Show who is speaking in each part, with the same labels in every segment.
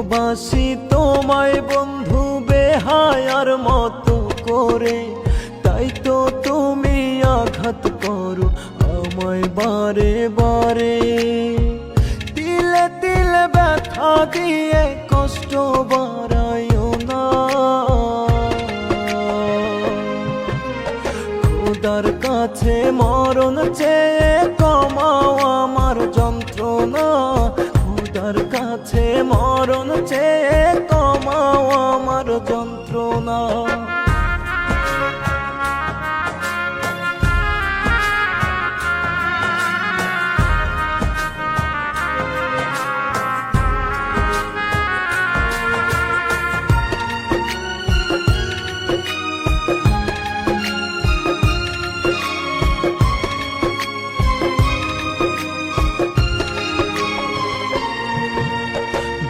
Speaker 1: ভালোবাসি তোমায় বন্ধু বেহায়ার মতো করে, তাই তো তুমি আঘাত করো আমায় বারে বারে। তিলে তিলে ব্যথা দিয়ে কষ্ট বাড়াইও না, খোদার কাছে মরণ চেয়ে কমাও আমার যন্ত্রণা, খোদার কাছে মরণ চেয়ে কমাও আমার যন্ত্রণা।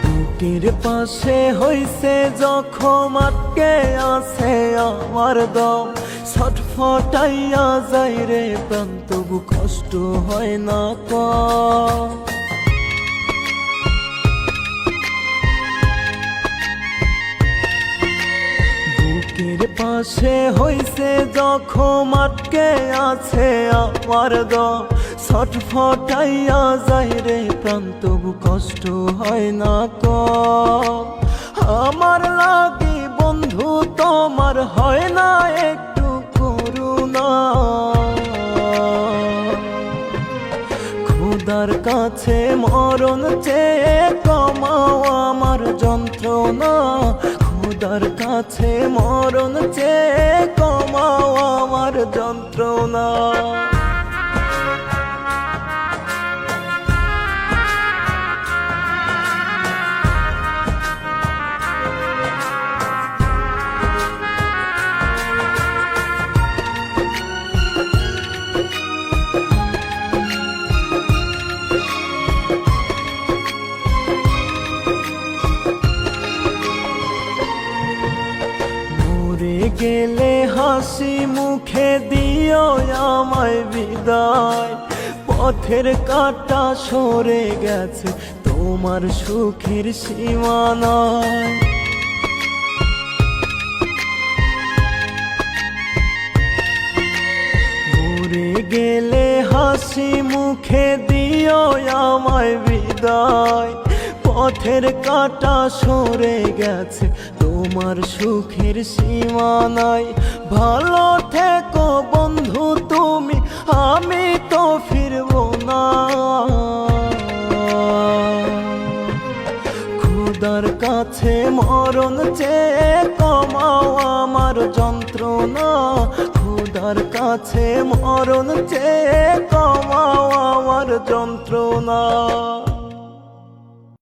Speaker 1: বুকের পাশে হইছে জখম, আটকে আছে আমার দম, ছটফটাইয়া যাই রে প্রাণ, তবু কষ্ট হয় না কম। বুকের পাশে হইছে জখম, আটকে আছে আমার দম, ছটফটাইয়া যাই রে প্রাণ, তবু কষ্ট হয় না কম। আমার লাগি বন্ধু তোমার হয় না একটু করুণা, খোদার কাছে মরণ চেয়ে কমাও আমার যন্ত্রণা, খোদার কাছে মরণ চেয়ে কমাও আমার যন্ত্রণা। গেলে হাসি মুখে দিও আমায় বিদায়, পথের কাঁটা সরে গেছে তোমার সুখের সীমানায়। মরে গেলে হাসি মুখে দিও আমায় বিদায়, পথের কাঁটা সরে গেছে তোমার সুখের সীমানায়। ভালো থেকো বন্ধু তুমি, আমি তো ফিরব না, খোদার কাছে মরণ চেয়ে কমাও আমার যন্ত্রণা, খোদার কাছে মরণ চেয়ে কমাও আমার যন্ত্রণা।